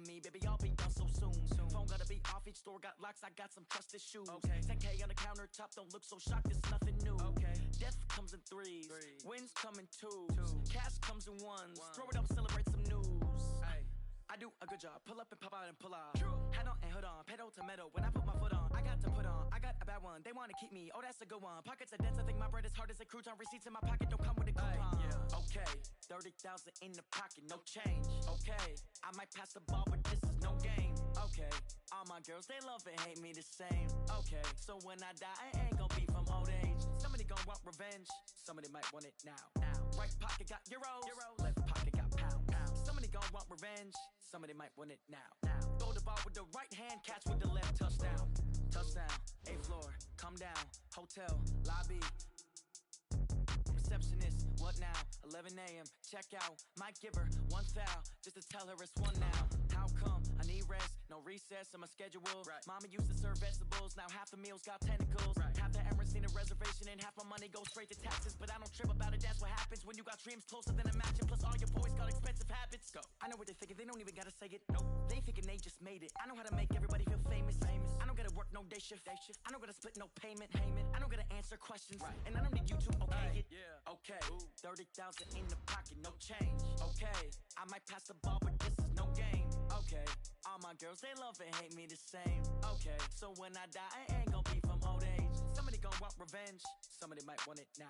on me, baby, I'll be done so soon. Phone gotta be off, each store got locks, I got some trusted shoes. 10K on the countertop, don't look so shocked, it's nothing new. Death comes in threes, wins come in twos, cash comes in ones, throw it up, celebrate some news. I do a good job, pull up and pop out and pull out. Head on and hood on, pedal to metal, when I put my foot on, I got to put on, I got a bad one, they wanna keep me, oh that's a good one. Pockets are dense, I think my bread is hard as a crouton, receipts in my pocket don't come with a coupon. Okay, 30,000 in the pocket, no change. Okay, I might pass the ball, but this is no game. Okay, all my girls, they love and hate me the same. Okay, so when I die, I ain't gon' be from old age. Somebody gon' want revenge, somebody might want it now. Right pocket got euros, left pocket got pounds. Somebody gon' want revenge, somebody might want it now. Throw the ball with the right hand, catch with the left, touchdown. Touchdown, 8th floor, come down, hotel, lobby. Receptionist, what now? 11 a.m., check out, might give her one foul, just to tell her it's one now. How come? I need rest, no recess on my schedule. Mama used to serve vegetables, now half the meals got tentacles. Half the Emirates need a reservation and half my money goes straight to taxes. But I don't trip about it, that's what happens when you got dreams closer than a mansion. Plus all your boys got expensive habits. Go. I know what they're thinking, they don't even gotta say it. Nope. They thinking they just made it. I know how to make everybody feel famous. I don't gotta work no day shift. I don't gotta split no payment. I don't gotta answer questions. And I don't need you to okay it. Okay, 30,000 in the pocket, no change. Okay, I might pass the ball, but this is no game. Okay, all my girls, they love and hate me the same. Okay, so when I die, I ain't gon' be from old age. Somebody gon' want revenge, somebody might want it now.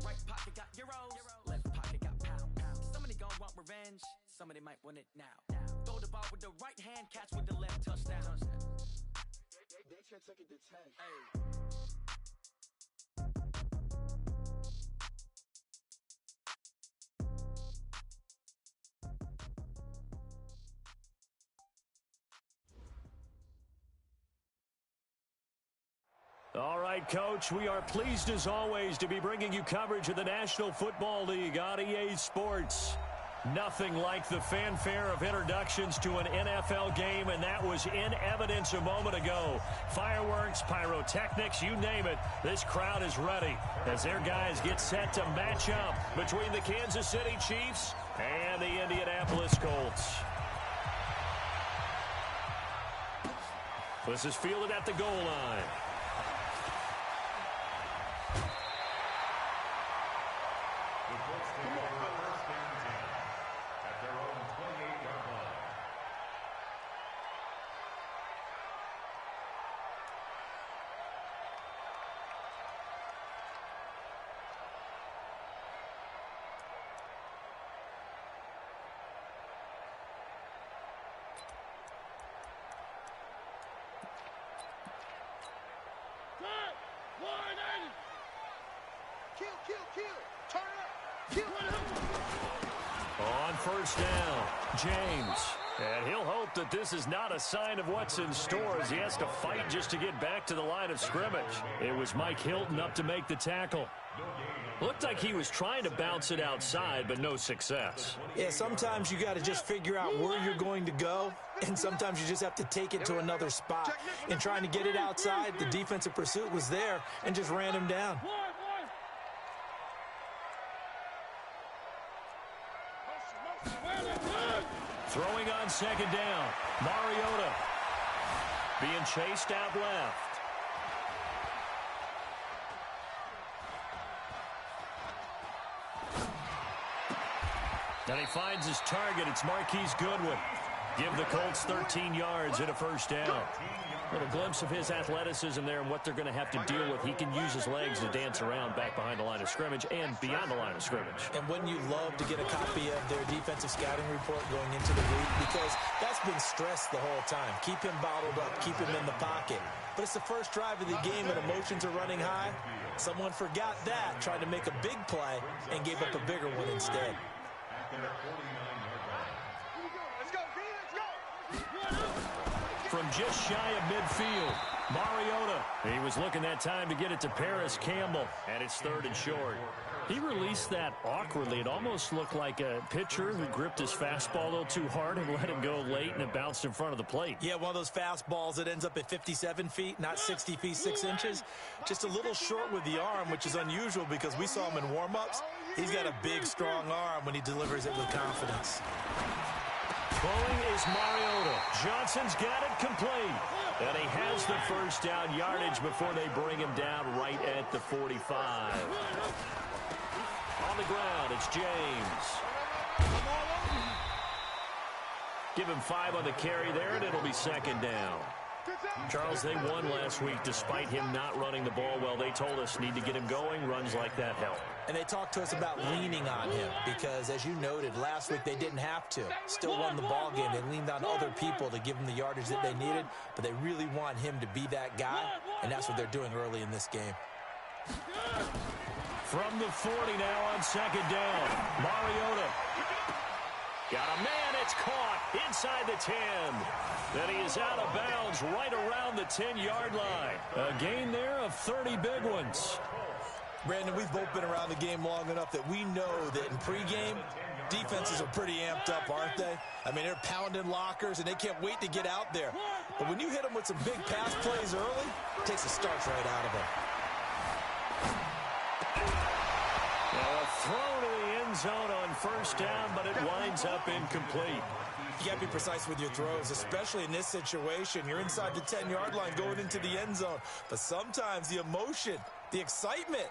Right pocket got euros, left pocket got pounds. Somebody gon' want revenge, somebody might want it now. Throw the ball with the right hand, catch with the left, touchdown. They can't take it to 10. All right, Coach, we are pleased as always to be bringing you coverage of the National Football League on EA Sports. Nothing like the fanfare of introductions to an NFL game, and that was in evidence a moment ago. Fireworks, pyrotechnics, you name it. This crowd is ready as their guys get set to match up between the Kansas City Chiefs and the Indianapolis Colts. This is fielded at the goal line. On first down, James. And he'll hope that this is not a sign of what's in store as he has to fight just to get back to the line of scrimmage. It was Mike Hilton up to make the tackle. Looked like he was trying to bounce it outside, but no success. Yeah, sometimes you got to just figure out where you're going to go, and sometimes you just have to take it to another spot. And trying to get it outside, the defensive pursuit was there and just ran him down. Throwing on second down, Mariota being chased out left. And he finds his target. It's Marquise Goodwin. Give the Colts 13 yards and a first down. A little glimpse of his athleticism there and what they're going to have to deal with. He can use his legs to dance around back behind the line of scrimmage and beyond the line of scrimmage. And wouldn't you love to get a copy of their defensive scouting report going into the week? Because that's been stressed the whole time. Keep him bottled up. Keep him in the pocket. But it's the first drive of the game and emotions are running high. Someone forgot that, tried to make a big play, and gave up a bigger one instead. From just shy of midfield, Mariota. He was looking that time to get it to Paris Campbell, and it's 3rd and short. He released that awkwardly. It almost looked like a pitcher who gripped his fastball a little too hard and let him go late, and it bounced in front of the plate. Yeah, one of those fastballs that ends up at 57 feet, not 60 feet, 6 inches. Just a little short with the arm, which is unusual because we saw him in warm-ups. He's got a big, strong arm when he delivers it with confidence. Throwing is Mariota. Johnson's got it complete. And he has the first down yardage before they bring him down right at the 45. On the ground, it's James. Give him 5 on the carry there, and it'll be second down. Charles, they won last week despite him not running the ball well. They told us need to get him going. Runs like that help. And they talked to us about leaning on him because, as you noted, last week they didn't have to. Still won the ball game. They leaned on other people to give them the yardage that they needed, but they really want him to be that guy, and that's what they're doing early in this game. From the 40 now on second down. Mariota. Got a man, it's caught inside the 10. Then he is out of bounds right around the 10-yard line. A gain there of 30 big ones. Brandon, we've both been around the game long enough that we know that in pregame, defenses are pretty amped up, aren't they? I mean, they're pounding lockers, and they can't wait to get out there. But when you hit them with some big pass plays early, it takes the starch right out of them. Now a throw to the end zone on first down, but it winds up incomplete. You got to be precise with your throws, especially in this situation. You're inside the 10-yard line going into the end zone. But sometimes the emotion, the excitement,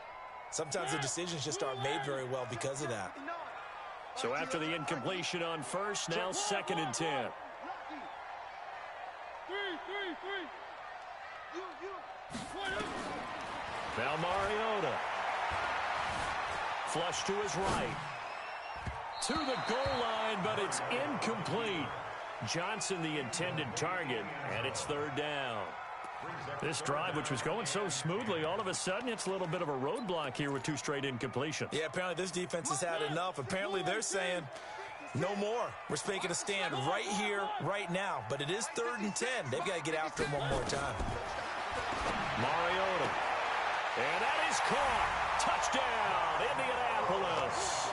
sometimes the decisions just aren't made very well because of that. So after the incompletion on first, now second and 10. Now Mariota. Flush to his right. To the goal line, but it's incomplete. Johnson the intended target, and it's third down. This drive, which was going so smoothly, all of a sudden it's a little bit of a roadblock here with 2 straight incompletions. Yeah, apparently this defense has had enough. Apparently they're saying, no more. We're making a stand right here, right now. But it is third and 10. They've got to get after him one more time. Mariota. And that is caught. Touchdown, Indianapolis.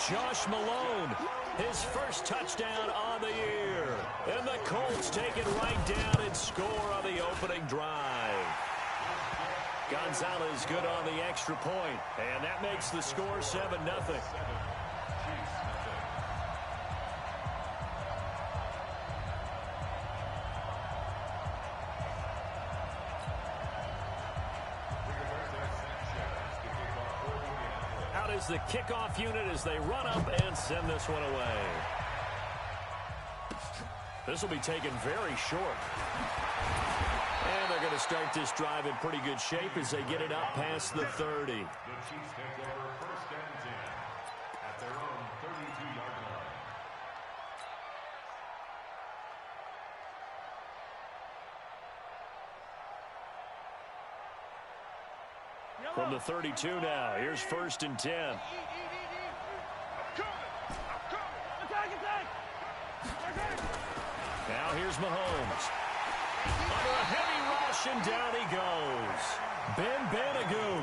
Josh Malone, his first touchdown on the year. And the Colts take it right down and score on the opening drive. Gonzalez good on the extra point, and that makes the score 7-0. Out is the kickoff unit as they run up and send this one away. This will be taken very short. And they're going to start this drive in pretty good shape as they get it up past the 30. The Chiefs take over first and 10 at their own 32-yard line. From the 32 now, here's first and 10. Now here's Mahomes. Under a heavy rush, and down he goes. Ben Banagoo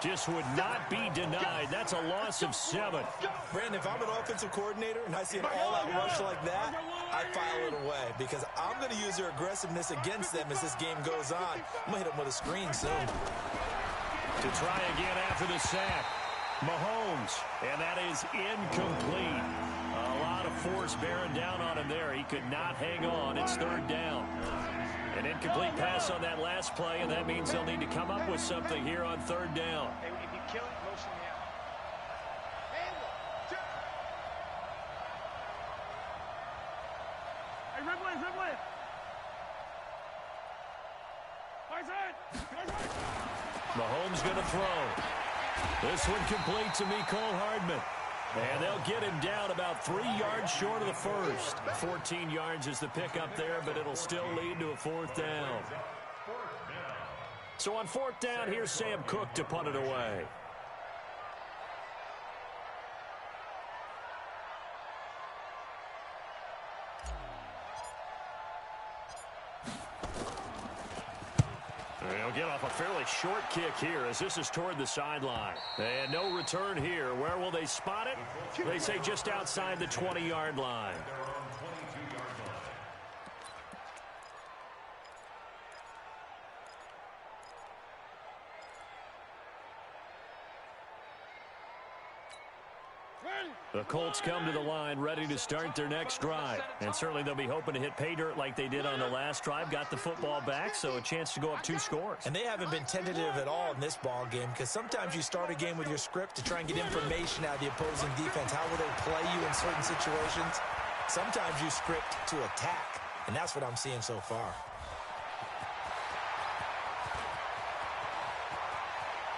just would not be denied. That's a loss of 7. Brandon, if I'm an offensive coordinator and I see an all-out rush like that, I file it away because I'm going to use their aggressiveness against them as this game goes on. I'm going to hit them with a screen soon. To try again after the sack. Mahomes, and that is incomplete. A lot of force bearing down on him there. He could not hang on. It's third down. An incomplete pass on that last play, and that means they'll need to come up with something here on third down. Hey, if you kill it, motion me out. Hey, Ridley. Mahomes going to throw. This one complete to Mecole Hardman. And they'll get him down about 3 yards short of the first. 14 yards is the pickup there, but it'll still lead to a fourth down. So on fourth down, here's Sam Cook to punt it away. They'll get off a fairly short kick here as this is toward the sideline. And no return here. Where will they spot it? They say just outside the 20-yard line. The Colts come to the line ready to start their next drive. And certainly they'll be hoping to hit pay dirt like they did on the last drive. Got the football back, so a chance to go up 2 scores. And they haven't been tentative at all in this ball game because sometimes you start a game with your script to try and get information out of the opposing defense. How will they play you in certain situations? Sometimes you script to attack, and that's what I'm seeing so far.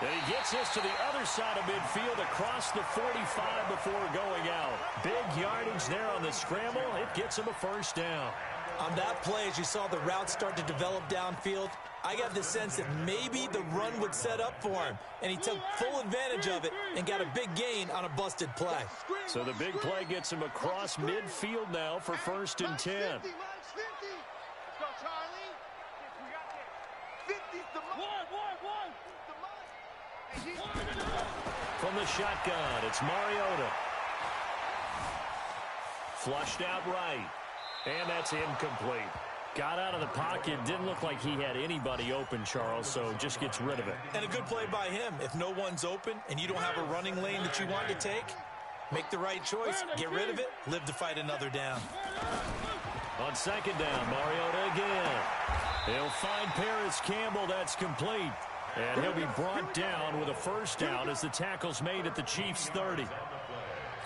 And he gets this to the other side of midfield across the 45 before going out. Big yardage there on the scramble. It gets him a first down. On that play, as you saw the route start to develop downfield, I got the sense that maybe the run would set up for him. And he took full advantage of it and got a big gain on a busted play. So the big play gets him across midfield now for 1st and 10. Let's go, Charlie. We got this. 50's the one. From the shotgun, it's Mariota. Flushed out right. And that's incomplete. Got out of the pocket. Didn't look like he had anybody open, Charles, so just gets rid of it. And a good play by him. If no one's open and you don't have a running lane that you want to take, make the right choice. Get rid of it. Live to fight another down. On 2nd down, Mariota again. He'll find Paris Campbell. That's complete. And he'll be brought down with a first down as the tackle's made at the Chiefs' 30.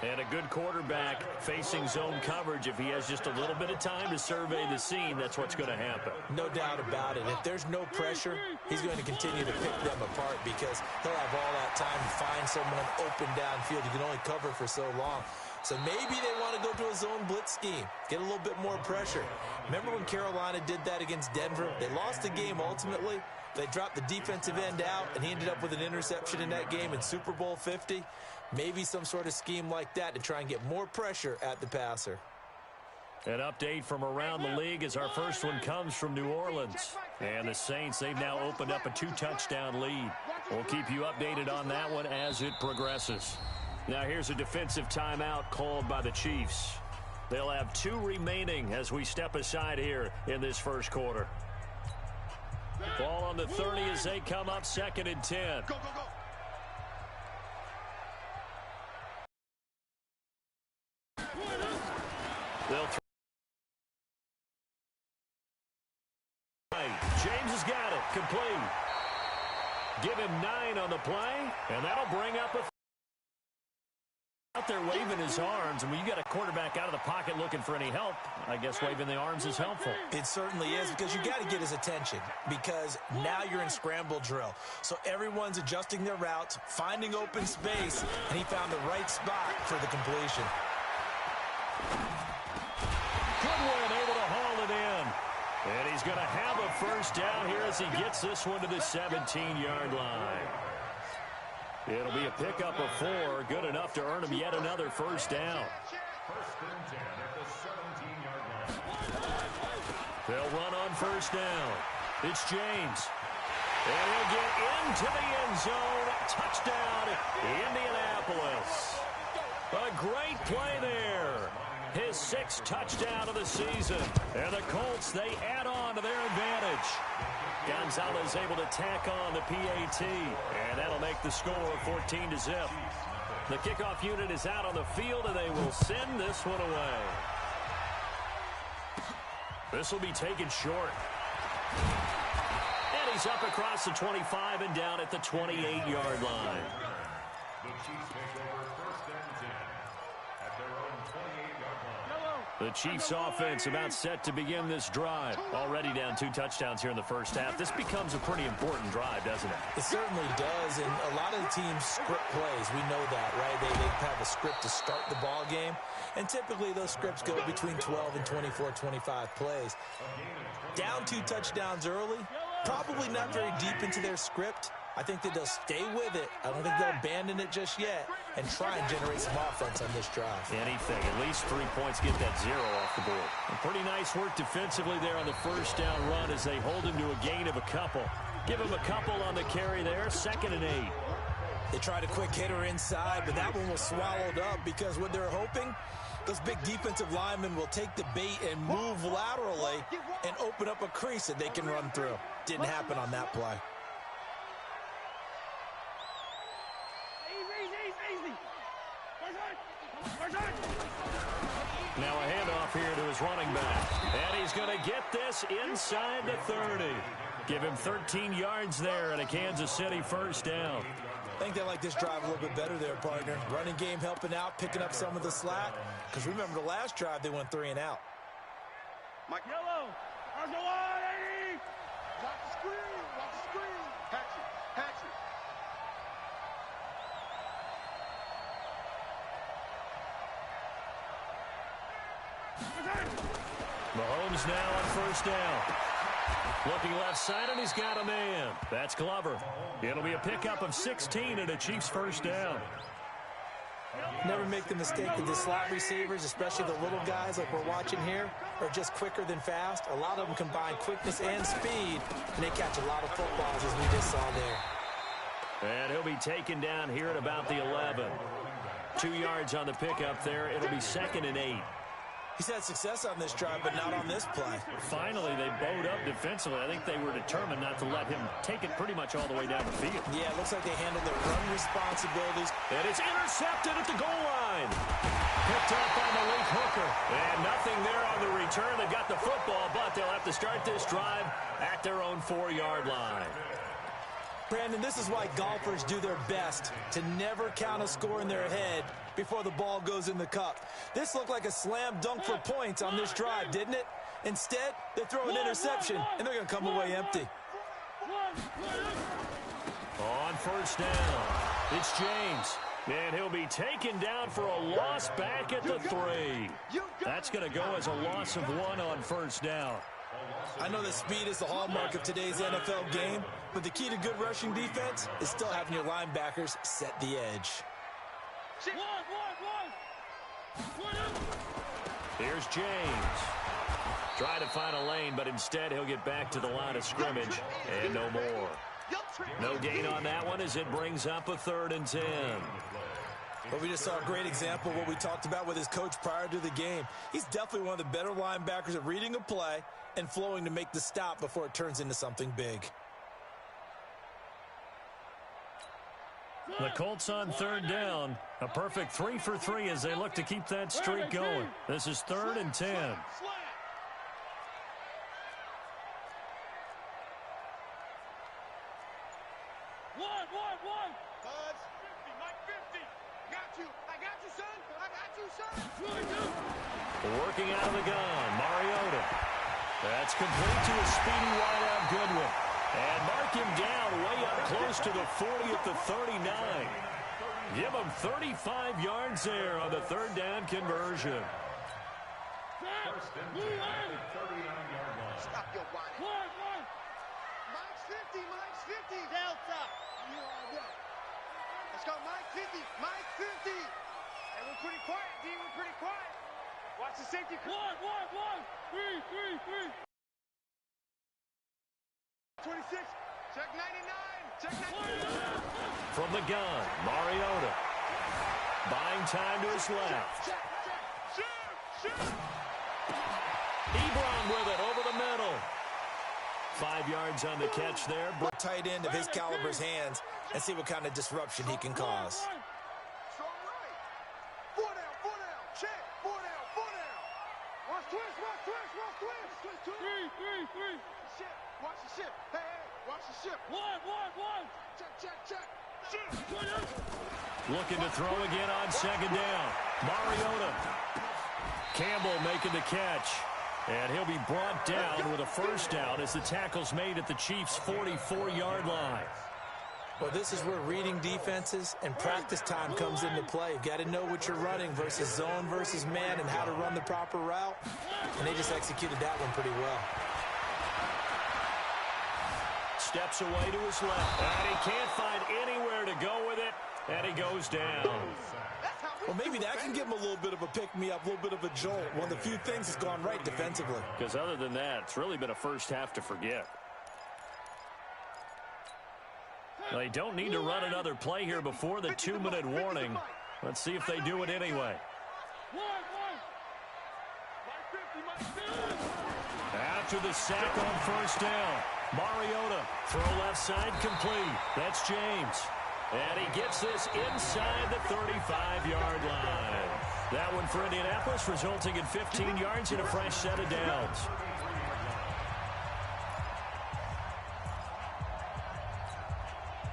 And a good quarterback facing zone coverage. If he has just a little bit of time to survey the scene, that's what's going to happen. No doubt about it. If there's no pressure, he's going to continue to pick them apart because he'll have all that time to find someone open downfield. You can only cover for so long. So maybe they want to go to a zone blitz scheme, get a little bit more pressure. Remember when Carolina did that against Denver? They lost the game ultimately. They dropped the defensive end out, and he ended up with an interception in that game in Super Bowl 50. Maybe some sort of scheme like that to try and get more pressure at the passer. An update from around the league as our first one comes from New Orleans. And the Saints, they've now opened up a 2-touchdown lead. We'll keep you updated on that one as it progresses. Now here's a defensive timeout called by the Chiefs. They'll have 2 remaining as we step aside here in this first quarter. Ball on the 30 as they come up 2nd and 10. Go, go, go. They'll James has got it. Complete. Give him 9 on the play, and that'll bring up a out there waving his arms. And when you got a quarterback out of the pocket looking for any help, I guess waving the arms is helpful. It certainly is because you got to get his attention because now you're in scramble drill. So everyone's adjusting their routes, finding open space, and he found the right spot for the completion. Goodwin able to haul it in. And he's going to have a first down here as he gets this one to the 17-yard line. It'll be a pickup of 4, good enough to earn him yet another first down. 1st and 10 at the 17-yard line. They'll run on first down. It's James. And he'll get into the end zone. Touchdown, Indianapolis. A great play there. His 6th touchdown of the season. And the Colts, they add on to their advantage. Gonzalez able to tack on the PAT, and that'll make the score 14-0. The kickoff unit is out on the field, and they will send this one away. This will be taken short. And he's up across the 25 and down at the 28-yard line. The Chiefs take over 1st and 10 at their own 28-yard line. The Chiefs offense about set to begin this drive. Already down 2 touchdowns here in the first half. This becomes a pretty important drive, doesn't it? It certainly does, and a lot of the teams script plays. We know that, right? They have a script to start the ball game, and typically those scripts go between 12 and 24, 25 plays. Down 2 touchdowns early, probably not very deep into their script. I think that they'll stay with it. I don't think they'll abandon it just yet and try and generate some offense on this drive. Anything. At least 3 points, get that 0 off the board. And pretty nice work defensively there on the first down run as they hold him to a gain of a couple. Give him a couple on the carry there. 2nd and 8. They tried a quick hitter inside, but that one was swallowed up because what they're hoping, those big defensive linemen will take the bait and move laterally and open up a crease that they can run through. Didn't happen on that play. And he's going to get this inside the 30. Give him 13 yards there and a Kansas City first down. I think they like this drive a little bit better there, partner. Running game helping out, picking up some of the slack. Because remember the last drive, they went 3 and out. Mike Yellow. Watch the screen. Watch the screen. Hatch it. Mahomes now on first down. Looking left side, and he's got a man. That's Glover. It'll be a pickup of 16 and a Chiefs first down. Never make the mistake that the slot receivers, especially the little guys like we're watching here, are just quicker than fast. A lot of them combine quickness and speed, and they catch a lot of footballs, as we just saw there. And he'll be taken down here at about the 11. 2 yards on the pickup there. It'll be 2nd and 8. He's had success on this drive, but not on this play. Finally, they bowed up defensively. I think they were determined not to let him take it pretty much all the way down the field. Yeah, it looks like they handled their run responsibilities. And it's intercepted at the goal line. Picked up by Malik Hooker. And nothing there on the return. They've got the football, but they'll have to start this drive at their own 4-yard line. Brandon, this is why golfers do their best to never count a score in their head before the ball goes in the cup. This looked like a slam dunk for points on this drive, didn't it? Instead, they throw an interception, and they're going to come away empty. On first down, it's James. And he'll be taken down for a loss back at the 3. That's going to go as a loss of 1 on first down. I know that speed is the hallmark of today's NFL game, but the key to good rushing defense is still having your linebackers set the edge. Here's James. Trying to find a lane, but instead he'll get back to the line of scrimmage, and no more. No gain on that one as it brings up a 3rd and 10. But we just saw a great example of what we talked about with his coach prior to the game. He's definitely one of the better linebackers at reading a play and flowing to make the stop before it turns into something big. The Colts on 3rd down. A perfect 3 for 3 as they look to keep that streak going. This is 3rd and 10. Working out of the gun, Mariota. That's complete to a speedy wideout Goodwin. And mark him down way up close to the 40 at the 39. Give him 35 yards there on the 3rd down conversion. First and 10 at the 39-yard line. Stop your whining. Mike's 50. Delta. You are right. Let's go, Mike 50. Mike 50. And we're pretty quiet, D. We're pretty quiet. Watch the safety. 1. 3. 26. Check 99. Check 99. From the gun, Mariota. Buying time to his left. Shoot. Ebron with it over the middle. 5 yards on the catch there. Tight end of his caliber's hands and see what kind of disruption he can cause. Strong right. 4 down. Check. 4 down. Watch twist. 3. Shit. Watch the ship. Hey. Watch the ship. 1. Check. Looking to throw again on 2nd down. Mariota. Campbell making the catch. And he'll be brought down with a first down as the tackle's made at the Chiefs' 44-yard line. Well, this is where reading defenses and practice time comes into play. You've got to know what you're running versus zone versus man and how to run the proper route. And they just executed that one pretty well. Steps away to his left. And he can't find anywhere to go with it. And he goes down. Well, maybe that can give him a little bit of a pick-me-up, a little bit of a jolt. One of the few things that's gone right defensively. Because other than that, it's really been a first half to forget. They don't need to run another play here before the 2-minute warning. Let's see if they do it anyway. After the sack on first down, Mariota, throw left side complete. That's James. And he gets this inside the 35-yard line. That one for Indianapolis, resulting in 15 yards and a fresh set of downs.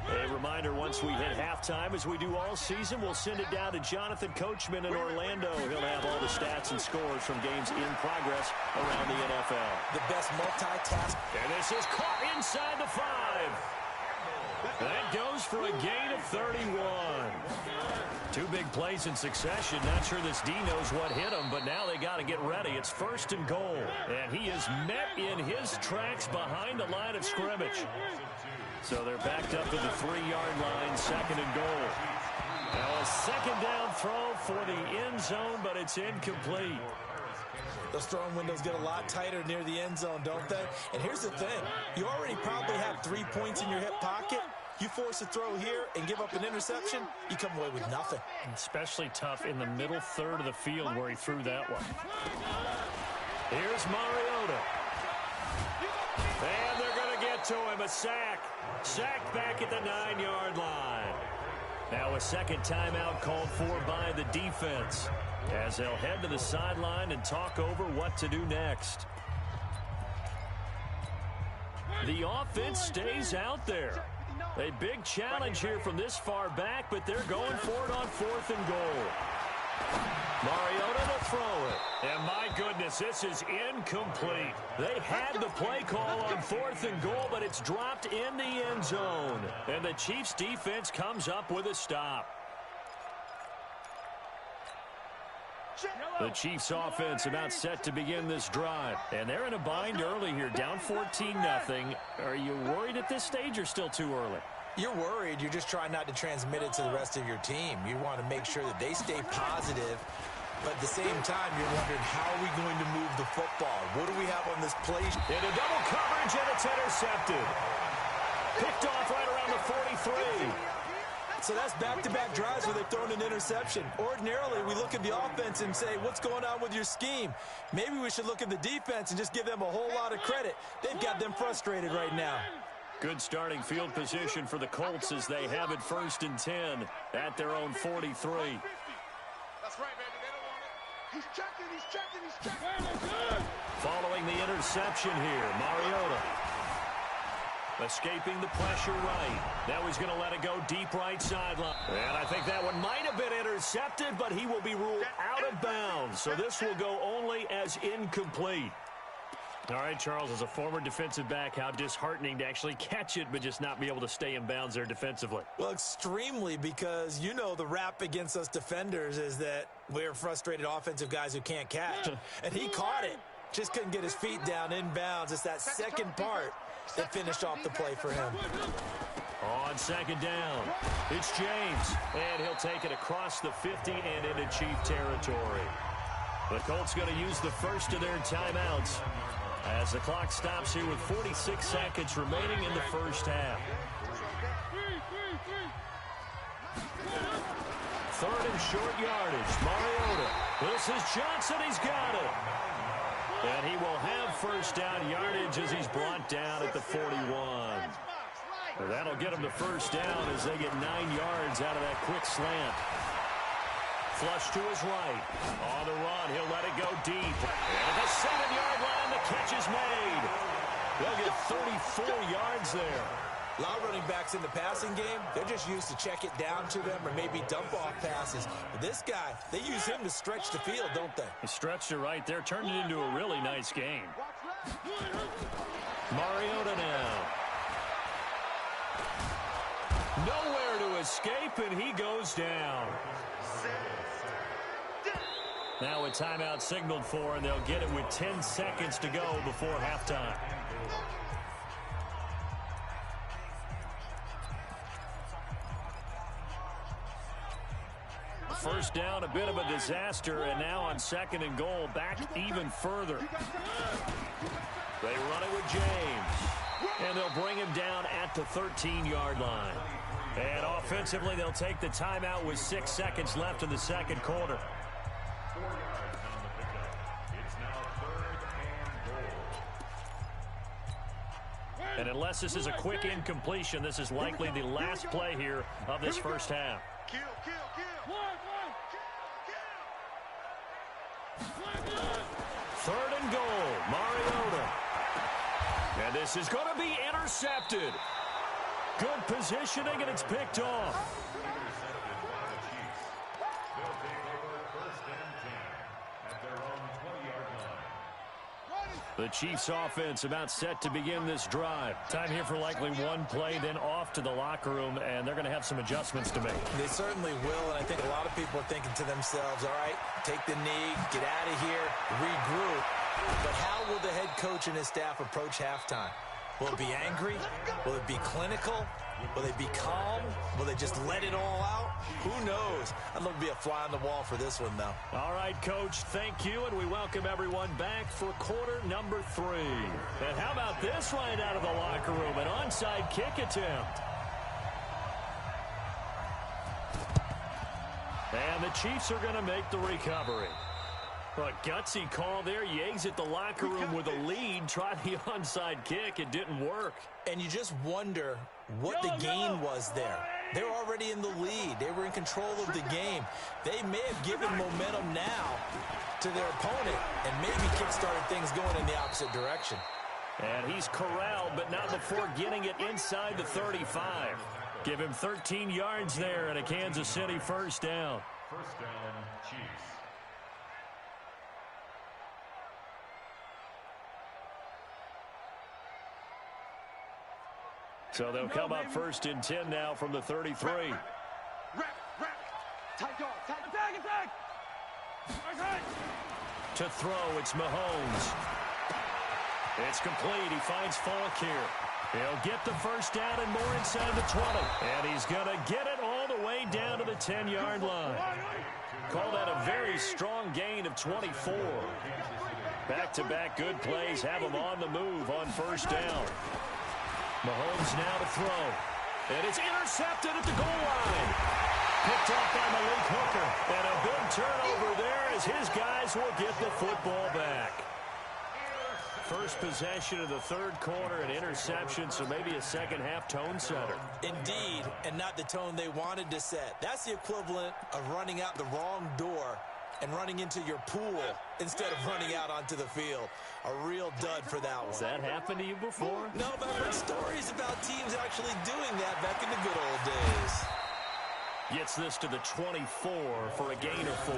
A reminder, once we hit halftime, as we do all season, we'll send it down to Jonathan Coachman in Orlando. He'll have all the stats and scores from games in progress around the NFL. The best multitask. And this is caught inside the 5. That goes for a gain of 31. 2 big plays in succession. Not sure this D knows what hit him, but now they got to get ready. It's 1st and goal. And he is met in his tracks behind the line of scrimmage. So they're backed up to the 3-yard line, 2nd and goal. Now a 2nd down throw for the end zone, but it's incomplete. Those throwing windows get a lot tighter near the end zone, don't they? And here's the thing. You already probably have 3 points in your hip pocket. You force a throw here and give up an interception, you come away with nothing. Especially tough in the middle third of the field where he threw that one. Here's Mariota. And they're going to get to him. A sack. Sacked back at the 9-yard line. Now a 2nd timeout called for by the defense, as they'll head to the sideline and talk over what to do next. The offense stays out there. A big challenge here from this far back, but they're going for it on 4th and goal. Mariota to throw it. And my goodness, this is incomplete. They had the play call on 4th and goal, but it's dropped in the end zone. And the Chiefs defense comes up with a stop. The Chiefs offense about set to begin this drive. And they're in a bind early here, down 14-0. Are you worried at this stage or still too early? You're worried. You're just trying not to transmit it to the rest of your team. You want to make sure that they stay positive. But at the same time, you're wondering, how are we going to move the football? What do we have on this play? In a double coverage, and it's intercepted. Picked off right around the 43. So that's back-to-back drives where they've thrown an interception. Ordinarily, we look at the offense and say, what's going on with your scheme? Maybe we should look at the defense and just give them a whole lot of credit. They've got them frustrated right now. Good starting field position for the Colts as they have it 1st and 10 at their own 43. That's right, baby. They don't want it. He's checking. Following the interception here, Mariota escaping the pressure right. Now he's going to let it go deep right sideline. And I think that one might have been intercepted, but he will be ruled out of bounds. So this will go only as incomplete. All right, Charles, as a former defensive back, how disheartening to actually catch it but just not be able to stay in bounds there defensively. Well, extremely, because you know the rap against us defenders is that we're frustrated offensive guys who can't catch. And he caught it. Just couldn't get his feet down in bounds. It's that second part that finished off the play for him. On 2nd down, it's James. And he'll take it across the 50 and into Chief territory. The Colts going to use the first of their timeouts as the clock stops here with 46 seconds remaining in the first half. 3rd and short yardage. Mariota. This is Johnson. He's got it. And he will have 1st down yardage as he's brought down at the 41. That'll get him to 1st down as they get 9 yards out of that quick slant. Flush to his right. On the run, he'll let it go deep. And at the 7-yard line, the catch is made. They'll get 34 yards there. A lot of running backs in the passing game, they're just used to check it down to them or maybe dump off passes. But this guy, they use him to stretch the field, don't they? He stretched it right there, turned it into a really nice game. Mariota now. Nowhere to escape, and he goes down. Now a timeout signaled for, and they'll get it with 10 seconds to go before halftime. First down, a bit of a disaster, and now on 2nd and goal, back even further. They run it with James, and they'll bring him down at the 13-yard line. And offensively, they'll take the timeout with 6 seconds left in the second quarter. 4 yards on the pickup. It's now 3rd and goal. And unless this is a quick incompletion, this is likely the last play here of this first half. Kill. And this is going to be intercepted. Good positioning, and it's picked off. Intercepted by the Chiefs. They'll take over first and 10 at their own 20-yard line. The Chiefs offense about set to begin this drive. Time here for likely one play, then off to the locker room, and they're going to have some adjustments to make. They certainly will, and I think a lot of people are thinking to themselves, all right, take the knee, get out of here, regroup. But how will the head coach and his staff approach halftime? Will it be angry? Will it be clinical? Will they be calm? Will they just let it all out? Who knows? I'd love to be a fly on the wall for this one, though. All right, Coach, thank you, and we welcome everyone back for quarter number 3. And how about this right out of the locker room, an onside kick attempt. And the Chiefs are going to make the recovery. A gutsy call there. You exit the locker room with a lead. Try the onside kick. It didn't work. And you just wonder what the gain was there. They were already in the lead. They were in control of the game. They may have given momentum now to their opponent and maybe kick-started things going in the opposite direction. And he's corralled, but not before getting it inside the 35. Give him 13 yards there and a Kansas City first down. First down, Chiefs. So they'll come up first and 10 now from the 33. To throw, it's Mahomes. It's complete. He finds Falk here. He'll get the first down and more inside the 20. And he's going to get it all the way down to the 10-yard line. Call that a very strong gain of 24. Back-to-back good plays have him on the move on first down. Mahomes now to throw. And it's intercepted at the goal line. Picked off by Malik Hooker. And a big turnover there as his guys will get the football back. First possession of the third quarter, an interception, so maybe a second-half tone setter. Indeed, and not the tone they wanted to set. That's the equivalent of running out the wrong door and running into your pool instead of running out onto the field. A real dud for that one. Has that happened to you before? No, but I've heard stories about teams actually doing that back in the good old days. Gets this to the 24 for a gain of 4.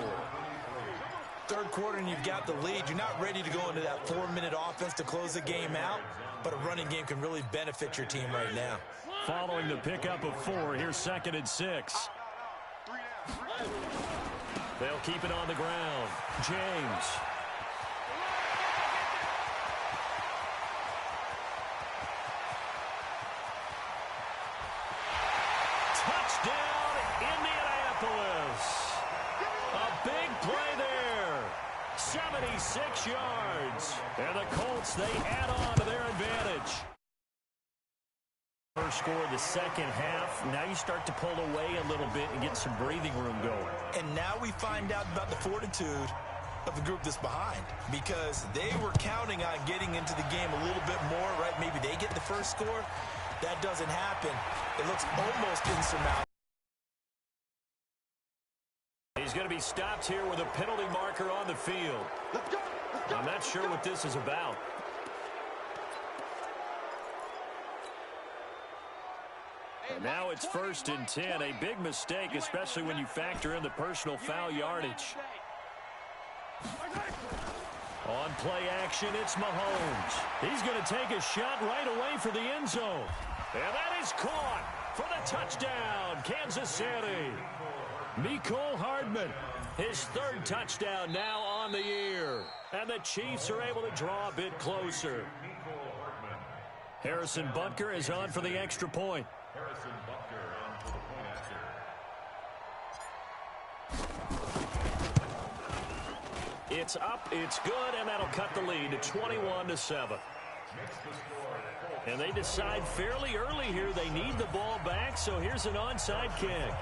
Third quarter and you've got the lead. You're not ready to go into that 4-minute offense to close the game out, but a running game can really benefit your team right now. Following the pickup of 4, here's 2nd and 6. They'll keep it on the ground. James. Touchdown, Indianapolis. A big play there. 76 yards. And the Colts, they add on to their advantage. First score of the second half. Now you start to pull away a little bit and get some breathing room going. And now we find out about the fortitude of the group that's behind, because they were counting on getting into the game a little bit more, right? Maybe they get the first score. That doesn't happen. It looks almost insurmountable. He's going to be stopped here with a penalty marker on the field. I'm not sure what this is about. And now it's 1st and 10. A big mistake, especially when you factor in the personal foul yardage. On play action, it's Mahomes. He's going to take a shot right away for the end zone. And that is caught for the touchdown, Kansas City. Mecole Hardman, his 3rd touchdown now on the year. And the Chiefs are able to draw a bit closer. Harrison Butker is on for the extra point. Harrison Butker on for the point after. It's up, it's good, and that'll cut the lead to 21-7. And they decide fairly early here they need the ball back, so here's an onside kick.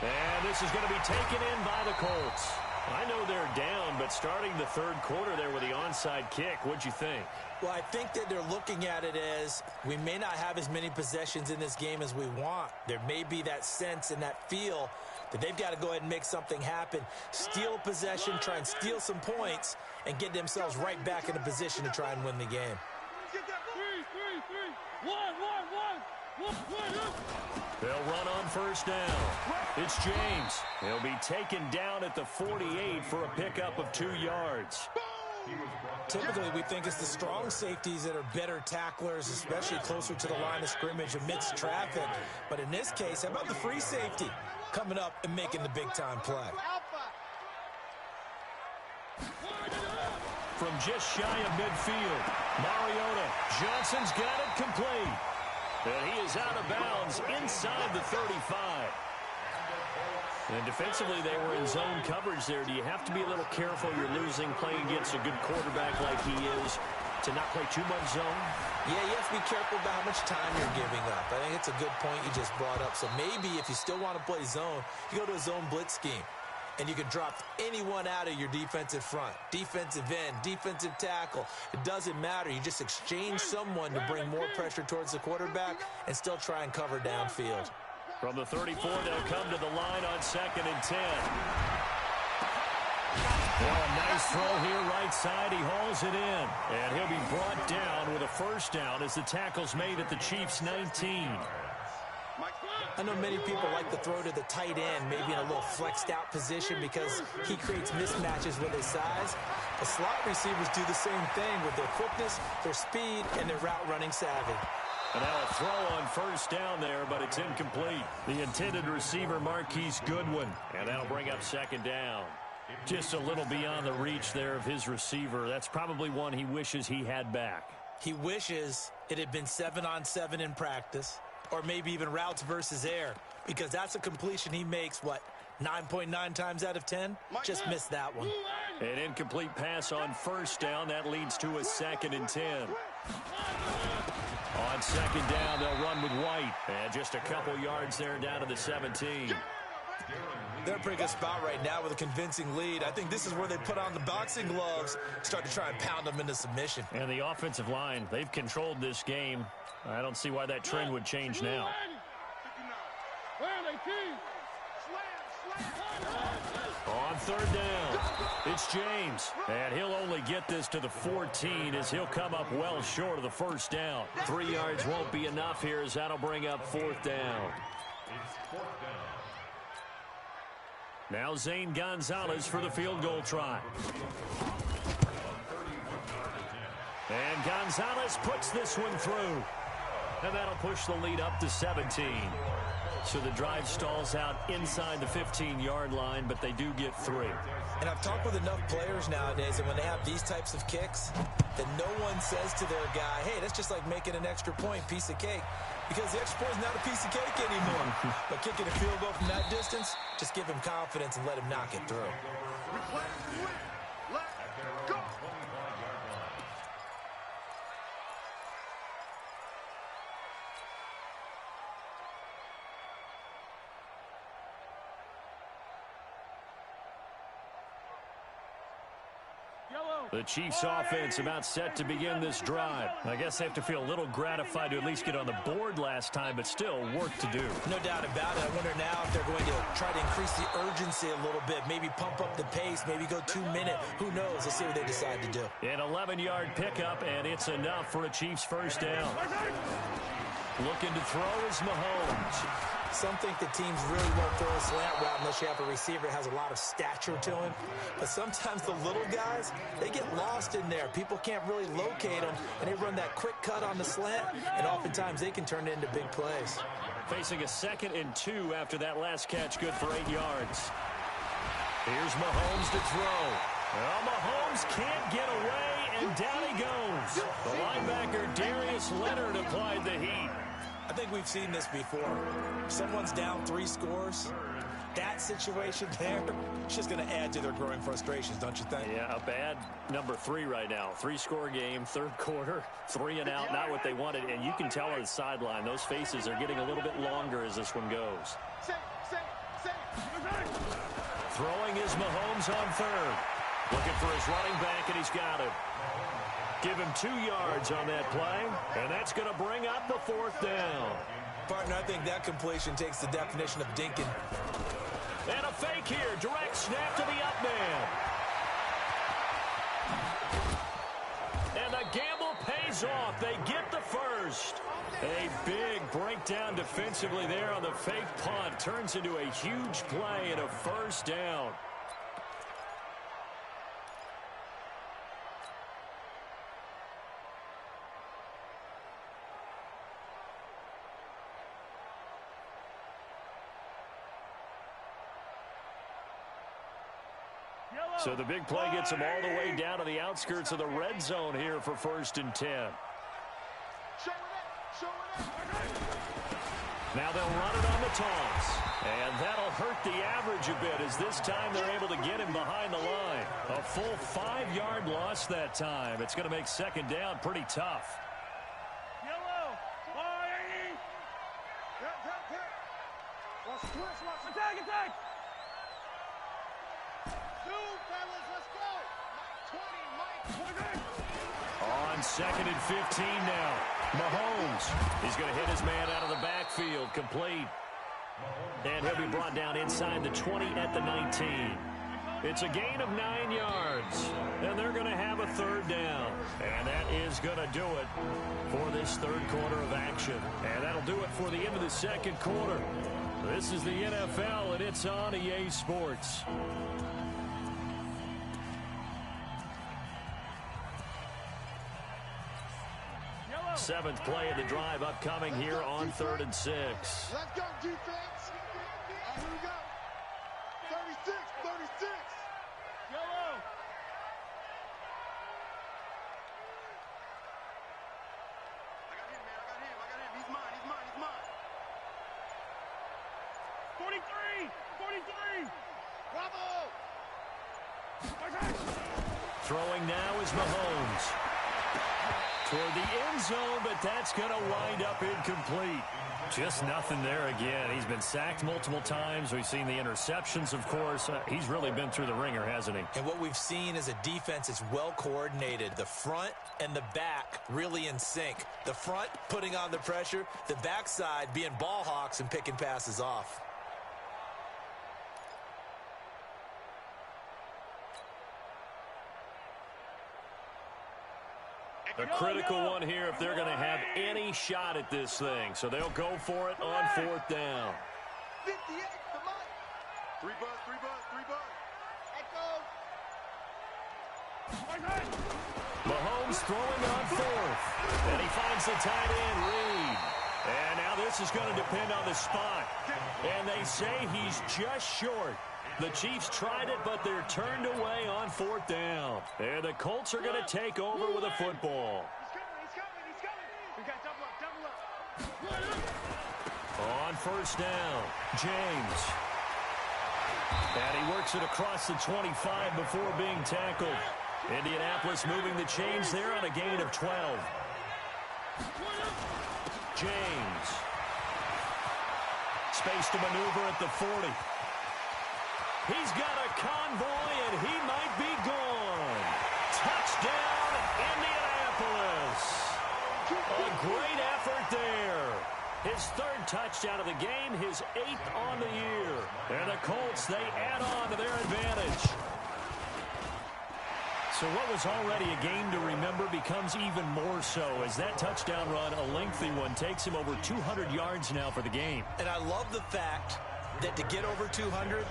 And this is going to be taken in by the Colts. I know they're down, but starting the third quarter there with the onside kick, what'd you think? Well, I think that they're looking at it as we may not have as many possessions in this game as we want. There may be that sense and that feel that they've got to go ahead and make something happen, steal possession, try and steal some points, and get themselves right back in a position to try and win the game. They'll run on first down. It's James. He'll be taken down at the 48 for a pickup of 2 yards. Typically, we think it's the strong safeties that are better tacklers, especially closer to the line of scrimmage amidst traffic. But in this case, how about the free safety coming up and making the big-time play? From just shy of midfield, Mariota. Johnson's got it complete. And he is out of bounds inside the 35. And defensively, they were in zone coverage there. Do you have to be a little careful? You're losing, playing against a good quarterback like he is, to not play too much zone? Yeah, you have to be careful about how much time you're giving up. I think it's a good point you just brought up. So maybe if you still want to play zone, you go to a zone blitz scheme. And you can drop anyone out of your defensive front, defensive end, defensive tackle. It doesn't matter. You just exchange someone to bring more pressure towards the quarterback and still try and cover downfield. From the 34, they'll come to the line on 2nd and 10. Well, a nice throw here right side. He hauls it in. And he'll be brought down with a first down as the tackle's made at the Chiefs' 19. I know many people like to throw to the tight end, maybe in a little flexed out position because he creates mismatches with his size. The slot receivers do the same thing with their quickness, their speed, and their route running savvy. And now a throw on first down there, but it's incomplete. The intended receiver, Marquise Goodwin. And that'll bring up 2nd down. Just a little beyond the reach there of his receiver. That's probably one he wishes he had back. He wishes it had been 7-on-7 in practice, or maybe even routes versus air, because that's a completion he makes, 9.9 times out of 10? Just missed that one. An incomplete pass on first down. That leads to a 2nd and 10. On 2nd down, they'll run with White. And just a couple yards there down to the 17. They're in a pretty good spot right now with a convincing lead. I think this is where they put on the boxing gloves, start to try and pound them into submission. And the offensive line, they've controlled this game. I don't see why that trend would change now. On 3rd down, it's James. And he'll only get this to the 14 as he'll come up well short of the first down. 3 yards won't be enough here as that'll bring up 4th down. Now Zane Gonzalez for the field goal try. And Gonzalez puts this one through. And that'll push the lead up to 17. So the drive stalls out inside the 15-yard line, but they do get 3. And I've talked with enough players nowadays that when they have these types of kicks, that no one says to their guy, hey, that's just like making an extra point, piece of cake. Because the extra point is not a piece of cake anymore. But kicking a field goal from that distance, just give him confidence and let him knock it through. Let's go. The Chiefs offense about set to begin this drive. I guess they have to feel a little gratified to at least get on the board last time, but still work to do. No doubt about it. I wonder now if they're going to try to increase the urgency a little bit, maybe pump up the pace, maybe go 2-minute. Who knows? Let's see what they decide to do. An 11-yard pickup, and it's enough for a Chiefs first down. Looking to throw is Mahomes. Some think the teams really won't throw a slant route unless you have a receiver that has a lot of stature to him. But sometimes the little guys, they get lost in there. People can't really locate them, and they run that quick cut on the slant, and oftentimes they can turn it into big plays. Facing a 2nd and 2 after that last catch, good for 8 yards. Here's Mahomes to throw. Well, Mahomes can't get away, and down he goes. The linebacker, Darius Leonard, applied the heat. I think we've seen this before. Someone's down 3 scores. That situation there, it's just going to add to their growing frustrations, don't you think? Yeah, a bad number 3 right now. 3-score game, 3rd quarter, 3 and out, not what they wanted. And you can tell on the sideline, those faces are getting a little bit longer as this one goes. Throwing is Mahomes on 3rd. Looking for his running back, and he's got it. Give him 2 yards on that play, and that's going to bring up the 4th down. Partner, I think that completion takes the definition of dinking. And a fake here. Direct snap to the up man. And the gamble pays off. They get the first. A big breakdown defensively there on the fake punt. Turns into a huge play and a first down. So the big play gets them all the way down to the outskirts of the red zone here for 1st and 10. Now they'll run it on the toss. And that'll hurt the average a bit as this time they're able to get him behind the line. A full 5-yard loss that time. It's going to make 2nd down pretty tough. Attack! Fellas, let's go. Mike 20, Mike 20. On 2nd and 15 now. Mahomes. He's going to hit his man out of the backfield. Complete. And he'll be brought down inside the 20 at the 19. It's a gain of 9 yards. And they're going to have a 3rd down. And that is going to do it for this 3rd quarter of action. And that'll do it for the end of the 2nd quarter. This is the NFL, and it's on EA Sports. Seventh play of the drive upcoming here on 3rd and 6. Let's go, defense. Here we go. 36. Yellow. I got him, man. He's mine. 43. Bravo. Throwing now is Mahomes. Toward the end zone, but that's going to wind up incomplete. Just nothing there again. He's been sacked multiple times. We've seen the interceptions, of course. He's really been through the ringer, hasn't he? And what we've seen is a defense that's well coordinated. The front and the back really in sync. The front putting on the pressure, the backside being ball hawks and picking passes off. A critical one here if they're going to have any shot at this thing. So they'll go for it on 4th down. 58, come on. 3 buzz. Echo. Mahomes throwing on 4th. And he finds the tight end, Reed. And now this is going to depend on the spot. And they say he's just short. The Chiefs tried it, but they're turned away on 4th down. And the Colts are going to take over with a football. He's coming. We got double up. On 1st down, James. And he works it across the 25 before being tackled. Indianapolis moving the chains there on a gain of 12. James. Space to maneuver at the 40. He's got a convoy, and he might be gone. Touchdown, Indianapolis. A great effort there. His 3rd touchdown of the game, his 8th on the year. And the Colts, they add on to their advantage. So what was already a game to remember becomes even more so as that touchdown run, a lengthy one, takes him over 200 yards now for the game. And I love the fact that to get over 200,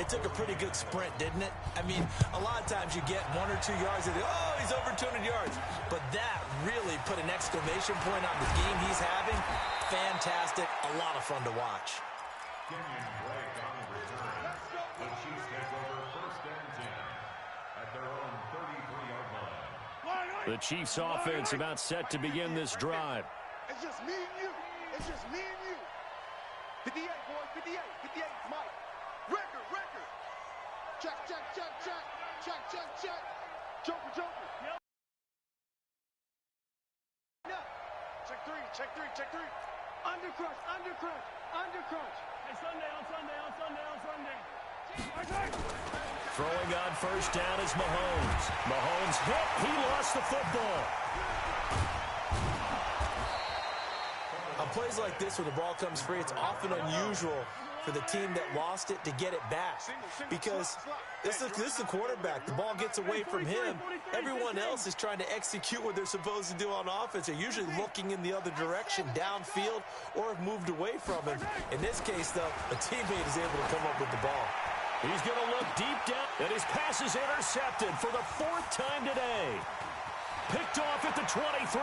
it took a pretty good sprint, didn't it? I mean, a lot of times you get 1 or 2 yards and oh, he's over 200 yards. But that really put an exclamation point on the game he's having. Fantastic. A lot of fun to watch. Kenyon Drake on the return. The Chiefs take over 1st and 10 at their own 33-yard line. The Chiefs offense about set to begin this drive. It's just me and you. 58, boys. 58, Mike. Record. Check. Joker. Yep. Check three. Undercrunch. Hey, Sunday. Throwing on 1st down is Mahomes. Mahomes hit. He lost the football. On plays like this where the ball comes free, it's often unusual for the team that lost it to get it back. Because this is a quarterback. The ball gets away from him. Everyone else is trying to execute what they're supposed to do on offense. They're usually looking in the other direction, downfield, or have moved away from him. In this case, though, a teammate is able to come up with the ball. He's going to look deep down, and his pass is intercepted for the 4th time today. Picked off at the 23.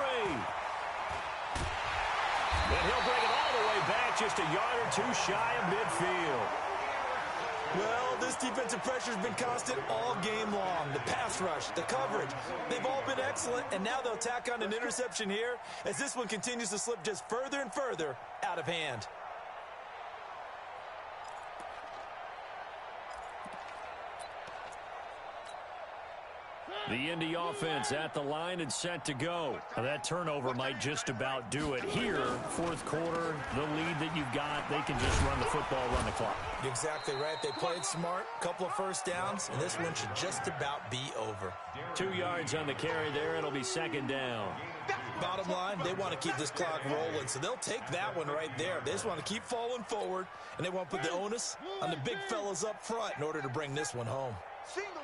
And he'll bring it all the way back, just a yard or two shy of midfield. Well, this defensive pressure has been constant all game long. The pass rush, the coverage, they've all been excellent, and now they'll tack on an interception here as this one continues to slip just further and further out of hand. The Indy offense at the line and set to go. Now that turnover might just about do it. Here, 4th quarter, the lead that you've got, they can just run the football, run the clock. Exactly right. They played smart, couple of first downs, and this one should just about be over. 2 yards on the carry there. It'll be 2nd down. Bottom line, they want to keep this clock rolling, so they'll take that one right there. They just want to keep falling forward, and they want to put the onus on the big fellas up front in order to bring this one home. Single.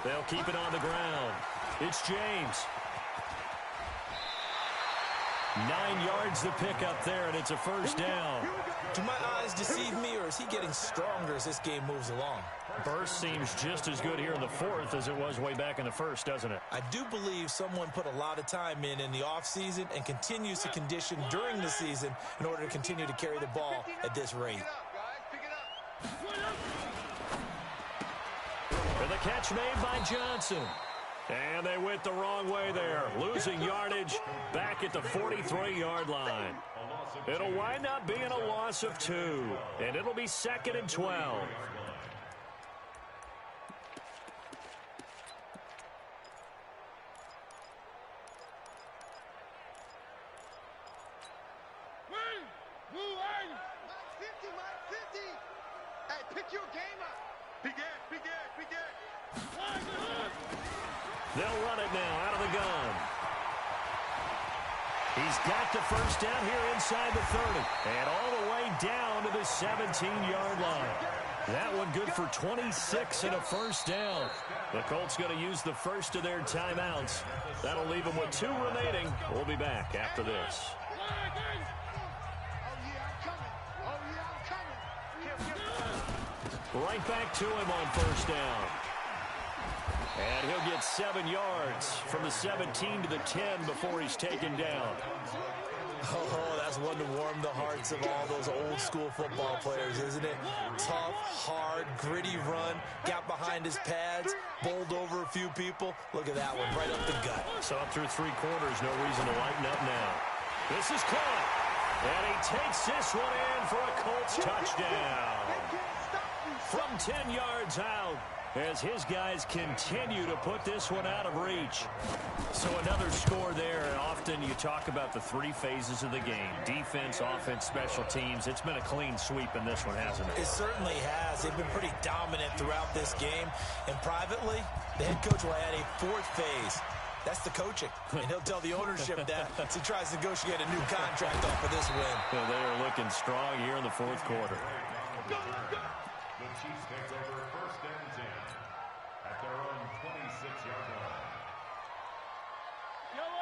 They'll keep it on the ground. It's James. 9 yards to pick up there, and it's a 1st down. Do my eyes deceive me, or is he getting stronger as this game moves along? Burst seems just as good here in the 4th as it was way back in the 1st, doesn't it? I do believe someone put a lot of time in the offseason and continues to condition during the season in order to continue to carry the ball at this rate. For the catch made by Johnson. And they went the wrong way there. Losing yardage back at the 43-yard line. It'll wind up being a loss of 2. And it'll be 2nd and 12. They'll run it now out of the gun. He's got the 1st down here inside the 30. And all the way down to the 17-yard line. That one good for 26 and a 1st down. The Colts going to use the first of their timeouts. That'll leave them with 2 remaining. We'll be back after this. Right back to him on 1st down. And he'll get 7 yards from the 17 to the 10 before he's taken down. Oh, that's one to warm the hearts of all those old-school football players, isn't it? Tough, hard, gritty run, got behind his pads, bowled over a few people. Look at that one, right up the gut. So up through 3 quarters, no reason to lighten up now. This is caught. And he takes this one in for a Colts touchdown. From 10 yards out, as his guys continue to put this one out of reach. So another score there. Often you talk about the 3 phases of the game. Defense, offense, special teams. It's been a clean sweep in this one, hasn't it? It certainly has. They've been pretty dominant throughout this game. And privately, the head coach will add a 4th phase. That's the coaching. And he'll tell the ownership that as he tries to negotiate a new contract off of this win. Yeah, they are looking strong here in the 4th quarter. The Chiefs take over 1st and 10 at their own 26-yard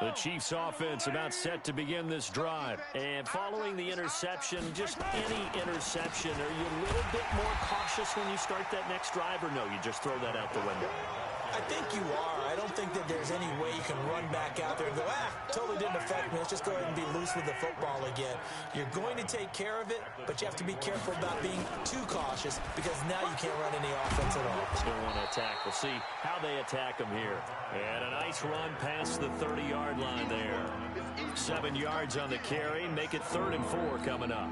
line. The Chiefs offense about set to begin this drive. And following the interception, just any interception, are you a little bit more cautious when you start that next drive, or no, you just throw that out the window? I think you are. I don't think that there's any way you can run back out there and go, totally didn't affect me. Let's just go ahead and be loose with the football again. You're going to take care of it, but you have to be careful about being too cautious because now you can't run any offense at all. Still want to attack. We'll see how they attack them here. And a nice run past the 30-yard line there. 7 yards on the carry. Make it 3rd and 4 coming up.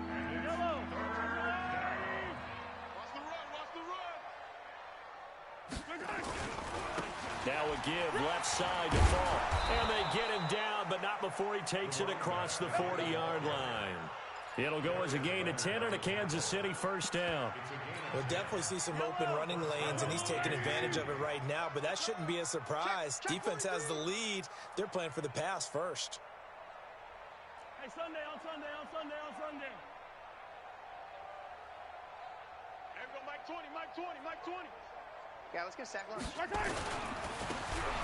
Now a give, left side to fall. And they get him down, but not before he takes it across the 40-yard line. It'll go as a gain of 10 and a Kansas City 1st down. We'll definitely see some open running lanes, and he's taking advantage of it right now, but that shouldn't be a surprise. Defense has the lead. They're playing for the pass first. Sunday. There we go, Mike 20. Yeah, let's get a sack lunch.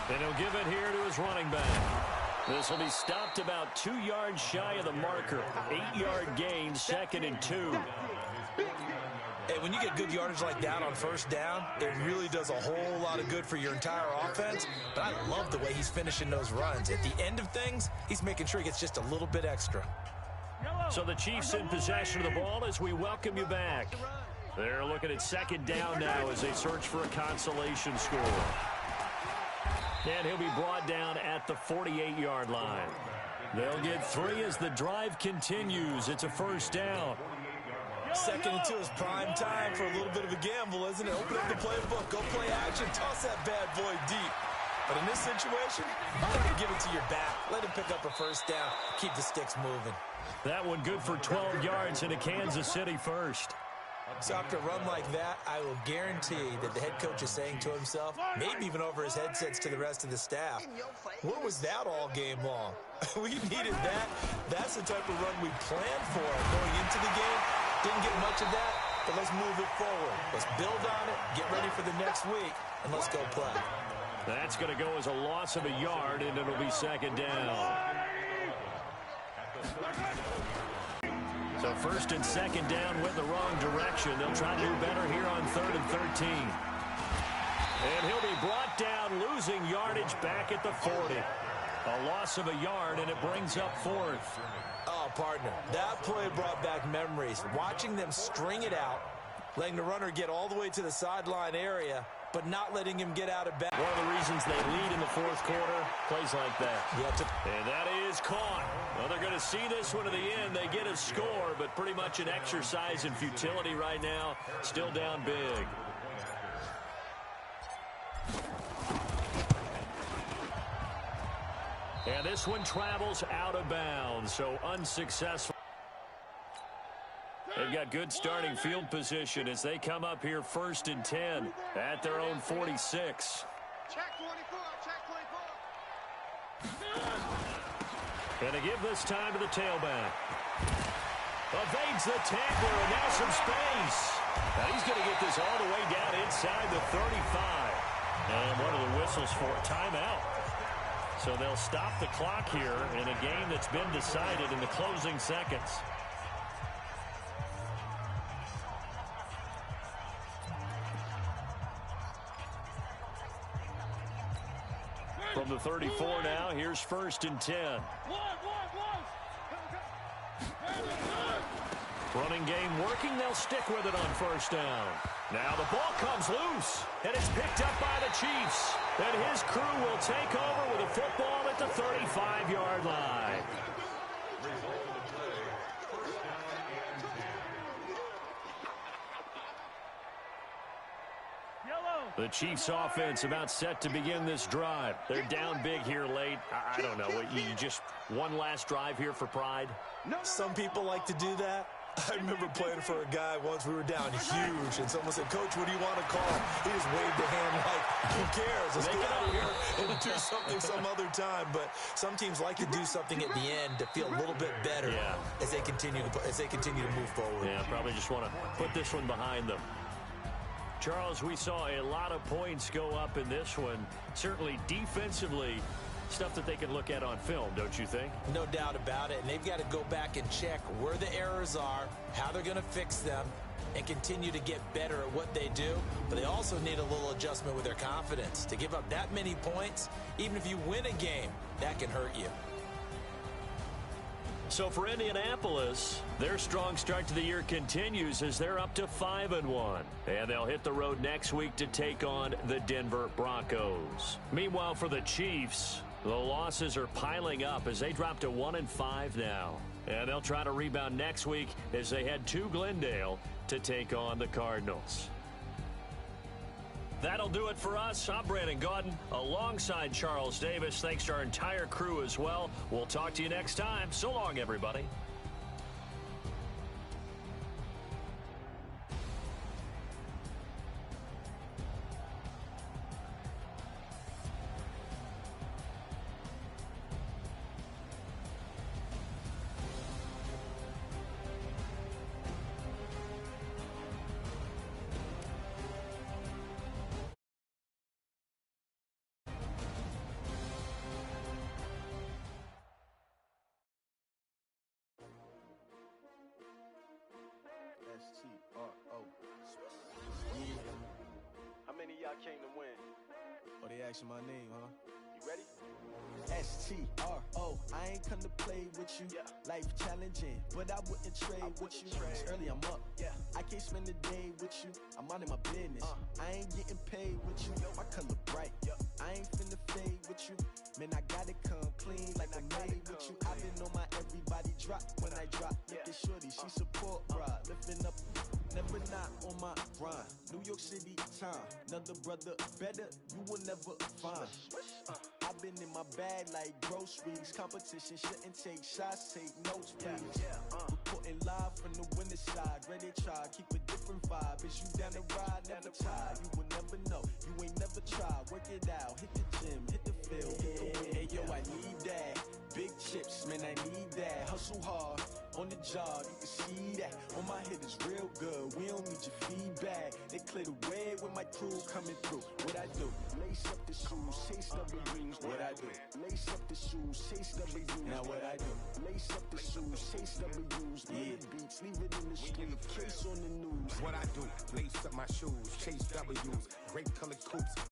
And he'll give it here to his running back. This will be stopped about 2 yards shy of the marker. 8-yard gain, 2nd and 2. Hey, when you get good yardage like that on first down, it really does a whole lot of good for your entire offense. But I love the way he's finishing those runs. At the end of things, he's making sure he gets just a little bit extra. So the Chiefs in possession of the ball as we welcome you back. They're looking at 2nd down now as they search for a consolation score. And he'll be brought down at the 48-yard line. They'll get 3 as the drive continues. It's a 1st down. 2nd and 2 is prime time for a little bit of a gamble, isn't it? Open up the playbook, go play action, toss that bad boy deep. But in this situation, give it to your back. Let him pick up a 1st down. Keep the sticks moving. That one good for 12 yards into Kansas City 1st. So after a run like that, I will guarantee that the head coach is saying to himself, maybe even over his headsets to the rest of the staff, where was that all game long? We needed that. That's the type of run we planned for going into the game. Didn't get much of that, but let's move it forward. Let's build on it, get ready for the next week, and let's go play. That's going to go as a loss of a yard, and it'll be 2nd down. So 1st and 2nd down went the wrong direction. They'll try to do better here on 3rd and 13. And he'll be brought down, losing yardage back at the 40. A loss of a yard, and it brings up 4th. Oh, partner, that play brought back memories. Watching them string it out, letting the runner get all the way to the sideline area, but not letting him get out of bounds. One of the reasons they lead in the 4th quarter, plays like that. And that is caught. Well, they're going to see this one to the end. They get a score, but pretty much an exercise in futility right now. Still down big. And this one travels out of bounds, so unsuccessful. They've got good starting field position as they come up here 1st and 10 at their own 46. Check 24, check 24. And to give this time to the tailback. Evades the tackler, and now some space. Now he's going to get this all the way down inside the 35. And one of the whistles for a timeout. So they'll stop the clock here in a game that's been decided in the closing seconds. From the 34 now, here's 1st and 10. Running game working, they'll stick with it on 1st down. Now the ball comes loose, and it's picked up by the Chiefs. And his crew will take over with a football at the 35-yard line. The Chiefs offense about set to begin this drive. They're down big here late. I don't know. You just one last drive here for pride? Some people like to do that. I remember playing for a guy once. We were down huge, and someone said, "Coach, what do you want to call?" He just waved a hand like, who cares? Let's get out of here and do something some other time. But some teams like to do something at the end to feel a little bit better as they continue to move forward. Yeah, probably just want to put this one behind them. Charles, we saw a lot of points go up in this one. Certainly defensively, stuff that they can look at on film, don't you think? No doubt about it. And they've got to go back and check where the errors are, how they're going to fix them, and continue to get better at what they do. But they also need a little adjustment with their confidence. To give up that many points, even if you win a game, that can hurt you. So for Indianapolis, their strong start to the year continues as they're up to 5-1. And they'll hit the road next week to take on the Denver Broncos. Meanwhile, for the Chiefs, the losses are piling up as they drop to 1-5 now. And they'll try to rebound next week as they head to Glendale to take on the Cardinals. That'll do it for us. I'm Brandon Gaudin alongside Charles Davis. Thanks to our entire crew as well. We'll talk to you next time. So long, everybody. City, I came to win. Oh, they asking my name, huh? You ready? S-T-R-O, I ain't come to play with you. Life challenging, but I wouldn't trade with you. It's early, I'm up. I can't spend the day with you. I'm minding my business. I ain't getting paid with you. My color bright. I ain't finna fade with you. Man, I gotta come clean like I made with you. I've been on my everybody drop when I drop. Look at shorty, she support ride. Lifting up, never not on my grind. New York City time, another brother better, you will never find. I've been in my bag like groceries. Competition shouldn't take shots, take notes, please. Reporting live from the winter side. Ready to try, keep a different vibe. Is you down the ride, never tired. You will never know, you ain't never tried. Work it out, hit the gym, hit the field, hit the wind. Hey yo, I need that. Big chips, man, I need that. Hustle hard, on the job, you can see that. On my head is real good, we don't need your feedback. They clear the way with my crew coming through. What I do? Lace up the shoes, chase W's. What I do? Lace up the shoes, chase W's. Now what I do? Lace up the shoes, chase W's. Yeah. Beats, leave it in the street, case on the news. What I do? Lace up my shoes, chase W's. Great colored coupes,